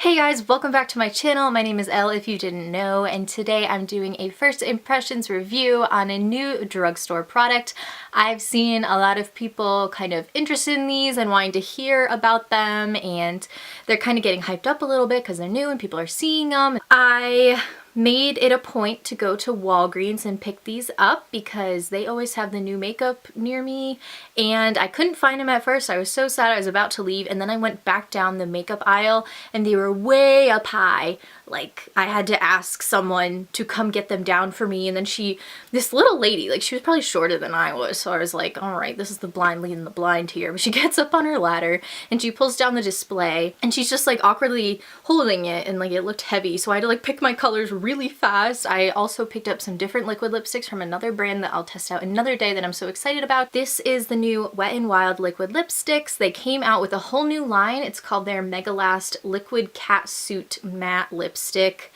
Hey guys, welcome back to my channel. My name is Elle if you didn't know, and today I'm doing a first impressions review on a new drugstore product. I've seen a lot of people kind of interested in these and wanting to hear about them, and they're kind of getting hyped up a little bit because they're new and people are seeing them. I made it a point to go to Walgreens and pick these up because they always have the new makeup near me, and I couldn't find them at first. I was so sad. I was about to leave, and then I went back down the makeup aisle and they were way up high. Like, I had to ask someone to come get them down for me, and then this little lady, like, she was probably shorter than I was, so I was like, all right, this is the blind leading the blind here. But she gets up on her ladder and she pulls down the display and she's just like awkwardly holding it, and like it looked heavy, so I had to like pick my colors really fast. I also picked up some different liquid lipsticks from another brand that I'll test out another day that I'm so excited about. This is the new Wet n Wild liquid lipsticks. They came out with a whole new line. It's called their Mega Last Liquid Catsuit Matte Lipstick.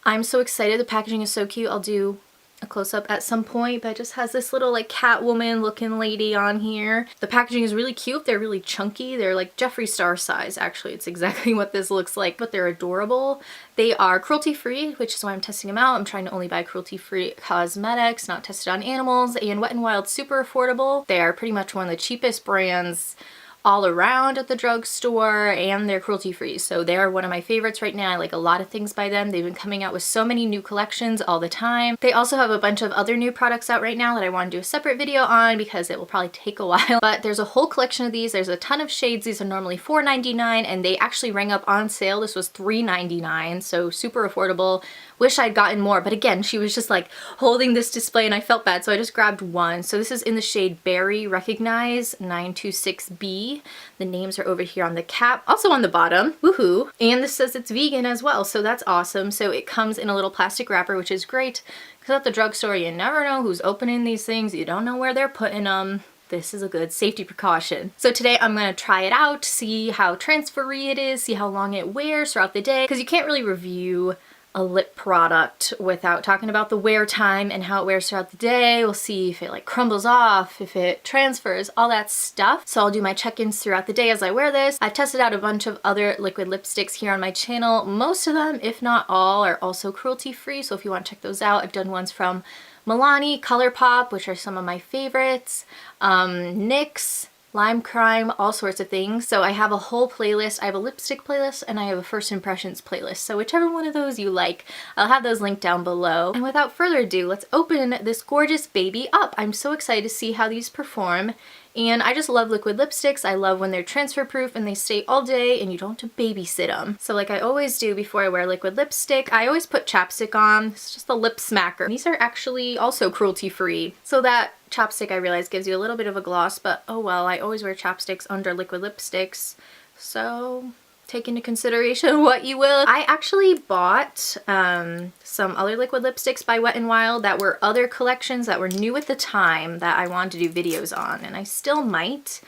I'm so excited. The packaging is so cute. I'll do a close-up at some point, but it just has this little like Catwoman looking lady on here. The packaging is really cute. They're really chunky. They're like Jeffree Star size, actually. It's exactly what this looks like, but they're adorable. They are cruelty-free, which is why I'm testing them out. I'm trying to only buy cruelty-free cosmetics, not tested on animals, and Wet n Wild super affordable. They are pretty much one of the cheapest brands all around at the drugstore, and they're cruelty free, so they're one of my favorites right now. I like a lot of things by them. They've been coming out with so many new collections all the time. They also have a bunch of other new products out right now that I want to do a separate video on because it will probably take a while, but there's a whole collection of these. There's a ton of shades. These are normally $4.99 and they actually rang up on sale. This was $3.99, so super affordable. Wish I'd gotten more, but again, she was just like holding this display and I felt bad, so I just grabbed one. So this is in the shade Berry Recognize 926B. The names are over here on the cap, also on the bottom, woohoo! And this says it's vegan as well, so that's awesome. So it comes in a little plastic wrapper, which is great, because at the drugstore you never know who's opening these things, you don't know where they're putting them. This is a good safety precaution. So today I'm gonna try it out, see how transfer-y it is, see how long it wears throughout the day, because you can't really review a lip product without talking about the wear time and how it wears throughout the day. We'll see if it like crumbles off, if it transfers, all that stuff. So I'll do my check-ins throughout the day as I wear this. I've tested out a bunch of other liquid lipsticks here on my channel. Most of them, if not all, are also cruelty-free, so if you want to check those out, I've done ones from Milani, ColourPop, which are some of my favorites, NYX, Lime Crime, all sorts of things. So I have a whole playlist. I have a lipstick playlist and I have a first impressions playlist. So whichever one of those you like, I'll have those linked down below. And without further ado, let's open this gorgeous baby up. I'm so excited to see how these perform. And I just love liquid lipsticks. I love when they're transfer proof and they stay all day and you don't have to babysit them. So like I always do before I wear liquid lipstick, I always put chapstick on. It's just a lip smacker. These are actually also cruelty free. So that chapstick, I realize, gives you a little bit of a gloss, but oh well, I always wear chapsticks under liquid lipsticks. So take into consideration what you will. I actually bought some other liquid lipsticks by Wet n Wild that were other collections that were new at the time that I wanted to do videos on, and I still might.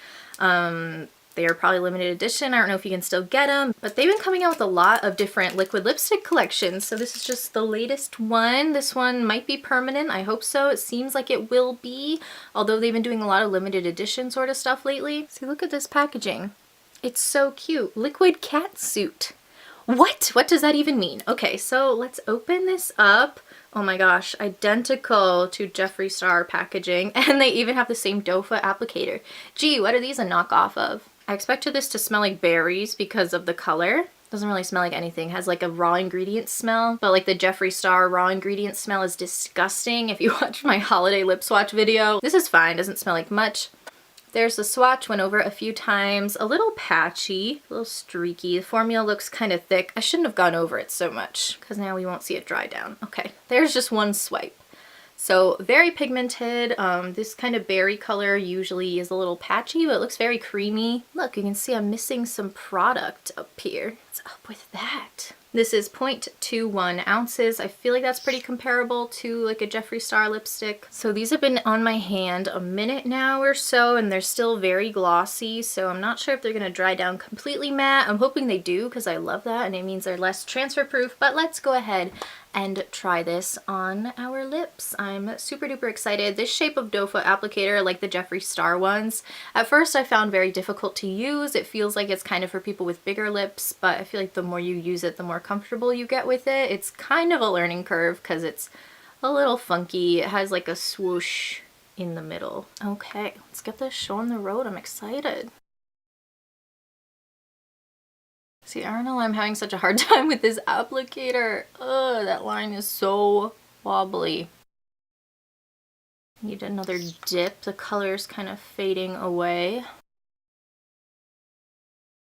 They are probably limited edition. I don't know if you can still get them, but they've been coming out with a lot of different liquid lipstick collections. So this is just the latest one. This one might be permanent. I hope so. It seems like it will be, although they've been doing a lot of limited edition sort of stuff lately. See, look at this packaging. It's so cute. Liquid Catsuit. What? What does that even mean? Okay, so let's open this up. Oh my gosh, identical to Jeffree Star packaging, and they even have the same doe foot applicator. Gee, what are these a knockoff of? I expected this to smell like berries because of the color. Doesn't really smell like anything. It has like a raw ingredient smell, but like the Jeffree Star raw ingredient smell is disgusting. If you watch my holiday lip swatch video, this is fine. Doesn't smell like much. There's the swatch, went over it a few times. A little patchy, a little streaky. The formula looks kind of thick. I shouldn't have gone over it so much because now we won't see it dry down. Okay, there's just one swipe. So very pigmented. This kind of berry color usually is a little patchy, but it looks very creamy. Look, you can see I'm missing some product up here. What's up with that? This is 0.21 ounces. I feel like that's pretty comparable to like a Jeffree Star lipstick. So these have been on my hand a minute now or so, and they're still very glossy, so I'm not sure if they're gonna dry down completely matte. I'm hoping they do because I love that and it means they're less transfer proof, but let's go ahead and try this on our lips. I'm super duper excited. This shape of doe foot applicator, like the Jeffree Star ones, at first I found very difficult to use. It feels like it's kind of for people with bigger lips, but I feel like the more you use it, the more comfortable you get with it. It's kind of a learning curve because it's a little funky. It has like a swoosh in the middle. Okay, let's get this show on the road. I'm excited. See, I don't know why I'm having such a hard time with this applicator. Ugh, that line is so wobbly. Need another dip. The color's kind of fading away.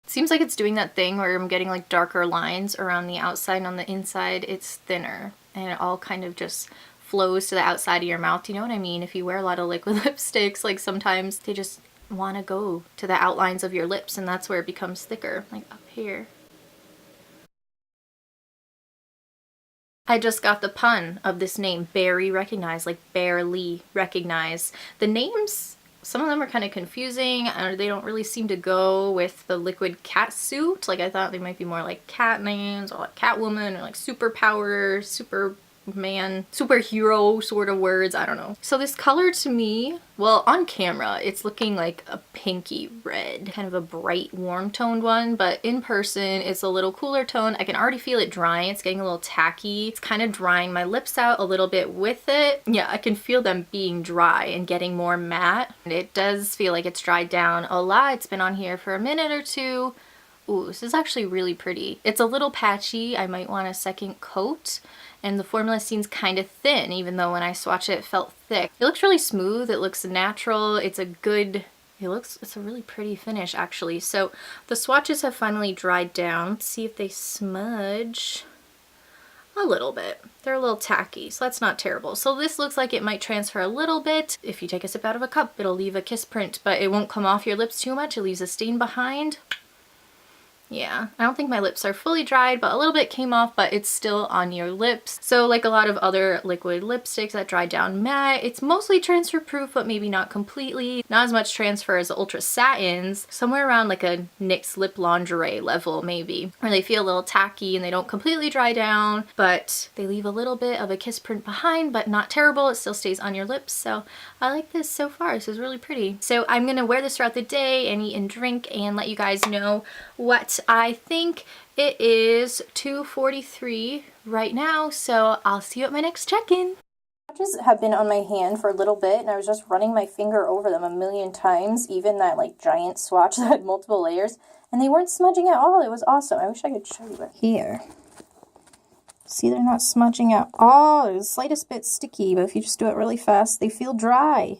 Seems like it's doing that thing where I'm getting like darker lines around the outside, and on the inside it's thinner, and it all kind of just flows to the outside of your mouth. You know what I mean? If you wear a lot of liquid lipsticks, like sometimes they just want to go to the outlines of your lips, and that's where it becomes thicker, like up here. I just got the pun of this name, Barely Recognize, like barely recognize. The names, some of them are kind of confusing, or they don't really seem to go with the liquid Catsuit. Like I thought they might be more like cat names, or like Catwoman, or like superpower, Superman, superhero sort of words. I don't know. So this color to me, well, on camera, it's looking like a pinky red, kind of a bright, warm toned one, but in person, it's a little cooler tone. I can already feel it drying. It's getting a little tacky. It's kind of drying my lips out a little bit with it. Yeah, I can feel them being dry and getting more matte. And it does feel like it's dried down a lot. It's been on here for a minute or two. Ooh, this is actually really pretty. It's a little patchy. I might want a second coat. And the formula seems kind of thin, even though when I swatch it, it felt thick. It looks really smooth. It looks natural. It's a really pretty finish, actually. So the swatches have finally dried down. Let's see if they smudge a little bit. They're a little tacky, so that's not terrible. So this looks like it might transfer a little bit. If you take a sip out of a cup, it'll leave a kiss print, but it won't come off your lips too much. It leaves a stain behind. Yeah, I don't think my lips are fully dried, but a little bit came off, but it's still on your lips. So like a lot of other liquid lipsticks that dry down matte, it's mostly transfer proof, but maybe not completely. Not as much transfer as the Ultra Satins, somewhere around like a NYX lip lingerie level maybe, where they feel a little tacky and they don't completely dry down, but they leave a little bit of a kiss print behind, but not terrible. It still stays on your lips. So I like this so far. This is really pretty. So I'm gonna wear this throughout the day and eat and drink and let you guys know what I think. It is 2:43 right now, so I'll see you at my next check-in. Swatches have been on my hand for a little bit, and I was just running my finger over them a million times, even that like giant swatch that had multiple layers, and they weren't smudging at all. It was awesome. I wish I could show you it here. See, they're not smudging at all. It's the slightest bit sticky, but if you just do it really fast, they feel dry.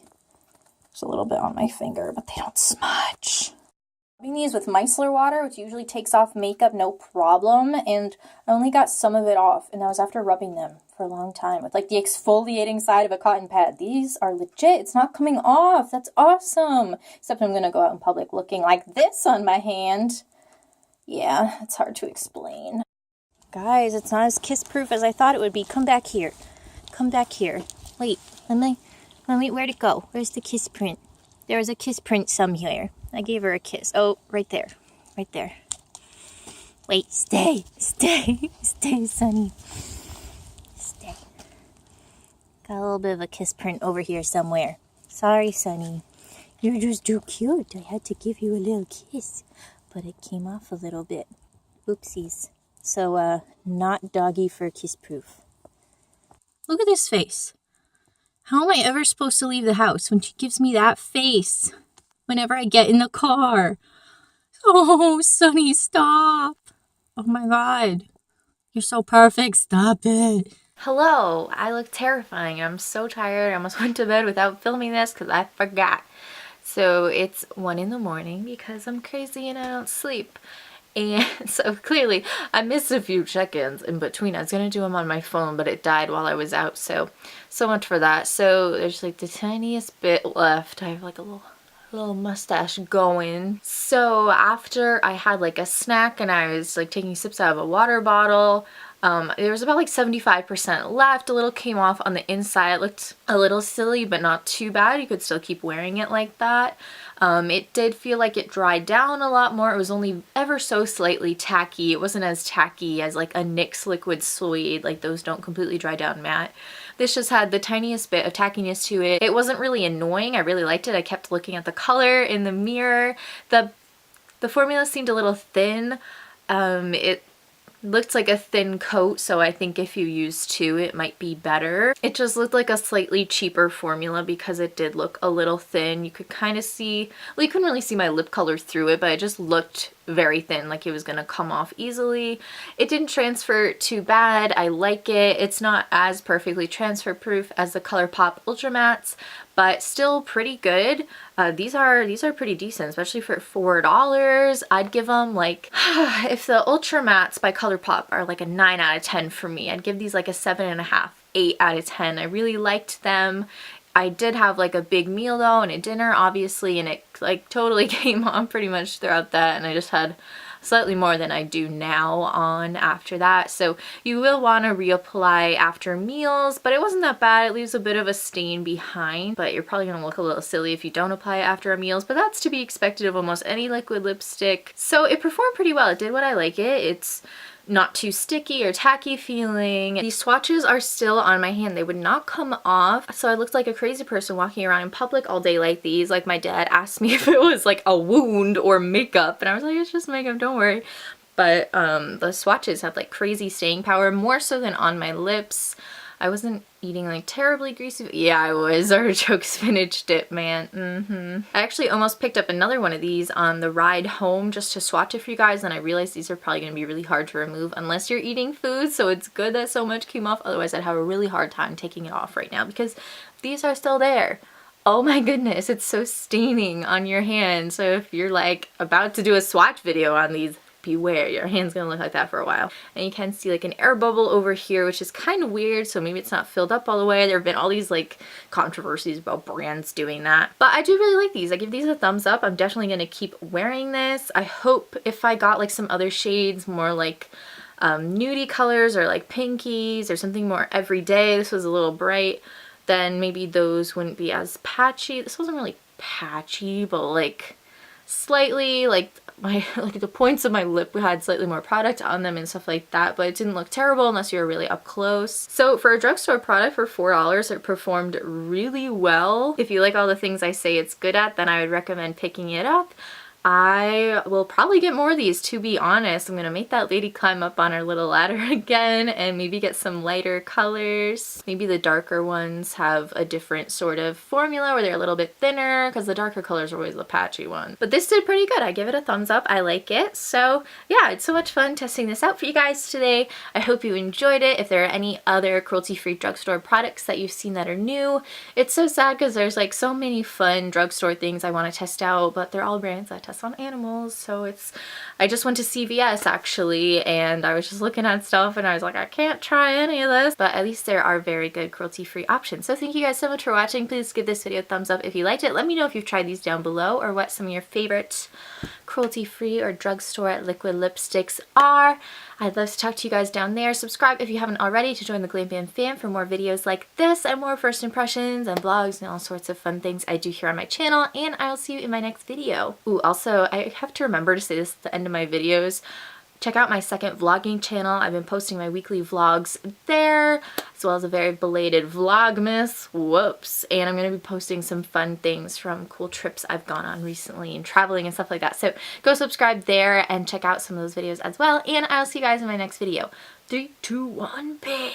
There's a little bit on my finger, but they don't smudge. Rubbing these with micellar water, which usually takes off makeup no problem, and I only got some of it off, and that was after rubbing them for a long time with like the exfoliating side of a cotton pad. These are legit. It's not coming off. That's awesome. Except I'm gonna go out in public looking like this on my hand. Yeah, it's hard to explain. Guys, it's not as kiss-proof as I thought it would be. Come back here. Come back here. Wait, where'd it go? Where's the kiss print? There was a kiss print somewhere. I gave her a kiss. Oh, right there. Right there. Wait, stay. Stay. Stay, Sunny. Stay. Got a little bit of a kiss print over here somewhere. Sorry, Sunny. You're just too cute. I had to give you a little kiss. But it came off a little bit. Oopsies. So, not doggy for kiss proof. Look at this face. How am I ever supposed to leave the house when she gives me that face? Whenever I get in the car. Oh, Sunny, stop. Oh my God. You're so perfect. Stop it. Hello. I look terrifying. I'm so tired. I almost went to bed without filming this because I forgot. So it's 1 in the morning because I'm crazy and I don't sleep. And so clearly I missed a few check-ins in between. I was going to do them on my phone, but it died while I was out. So much for that. So there's like the tiniest bit left. I have like a little mustache going. So after I had like a snack and I was like taking sips out of a water bottle, there was about like 75% left. A little came off on the inside. It looked a little silly, but not too bad. You could still keep wearing it like that. It did feel like it dried down a lot more. It was only ever so slightly tacky. It wasn't as tacky as like a NYX liquid suede. Like those don't completely dry down matte. This just had the tiniest bit of tackiness to it. It wasn't really annoying. I really liked it. I kept looking at the color in the mirror. The formula seemed a little thin. It looked like a thin coat, so I think if you use two it might be better. It just looked like a slightly cheaper formula because it did look a little thin. You could kind of see, well, you couldn't really see my lip color through it, but it just looked very thin, like it was gonna come off easily. It didn't transfer too bad. I like it. It's not as perfectly transfer proof as the ColourPop Ultra Mattes, but still pretty good. These are pretty decent, especially for $4. I'd give them like, if the Ultra Mattes by ColourPop are like a 9 out of 10 for me, I'd give these like a 7.5, 8 out of 10. I really liked them. I did have like a big meal though and a dinner obviously, and it like totally came on pretty much throughout that, and I just had slightly more than I do now on after that. So you will want to reapply after meals, but it wasn't that bad. It leaves a bit of a stain behind, but you're probably going to look a little silly if you don't apply it after meals, but that's to be expected of almost any liquid lipstick. So it performed pretty well. It did what I like it. It's not too sticky or tacky feeling. These swatches are still on my hand. They would not come off, so I looked like a crazy person walking around in public all day like these. Like my dad asked me if it was like a wound or makeup, and I was like, it's just makeup, don't worry. But the swatches have like crazy staying power, more so than on my lips. I wasn't eating like terribly greasy. Yeah, I was. Artichoke spinach dip, man. I actually almost picked up another one of these on the ride home just to swatch it for you guys, and I realized these are probably going to be really hard to remove unless you're eating food, so it's good that so much came off. Otherwise, I'd have a really hard time taking it off right now because these are still there. Oh my goodness, it's so staining on your hand. So if you're like about to do a swatch video on these, beware, your hand's gonna look like that for a while. And you can see like an air bubble over here, which is kind of weird, so maybe it's not filled up all the way. There have been all these like controversies about brands doing that, but I do really like these. I give these a thumbs up. I'm definitely gonna keep wearing this. I hope if I got like some other shades, more like nudie colors or like pinkies or something more everyday, this was a little bright, then maybe those wouldn't be as patchy. This wasn't really patchy, but like slightly like the points of my lip had slightly more product on them and stuff like that, but it didn't look terrible unless you were really up close. So for a drugstore product for $4, it performed really well. If you like all the things I say it's good at, then I would recommend picking it up. I will probably get more of these, to be honest. I'm gonna make that lady climb up on her little ladder again and maybe get some lighter colors. Maybe the darker ones have a different sort of formula where they're a little bit thinner, because the darker colors are always the patchy one. But this did pretty good. I give it a thumbs up. I like it. So yeah, it's so much fun testing this out for you guys today. I hope you enjoyed it. If there are any other cruelty-free drugstore products that you've seen that are new, it's so sad because there's like so many fun drugstore things I want to test out, but they're all brands that test on animals. So I just went to CVS actually, and I was just looking at stuff and I was like, I can't try any of this, but at least there are very good cruelty-free options. So thank you guys so much for watching. Please give this video a thumbs up if you liked it. Let me know if you've tried these down below or what some of your favorite cruelty-free or drugstore liquid lipsticks are. I'd love to talk to you guys down there. Subscribe if you haven't already to join the GlamBAM fam for more videos like this and more first impressions and vlogs and all sorts of fun things I do here on my channel, and I'll see you in my next video. Ooh, also, I have to remember to say this at the end of my videos. Check out my second vlogging channel. I've been posting my weekly vlogs there, as well as a very belated Vlogmas. Whoops. And I'm going to be posting some fun things from cool trips I've gone on recently and traveling and stuff like that. So go subscribe there and check out some of those videos as well. And I'll see you guys in my next video. 3, 2, 1, bam!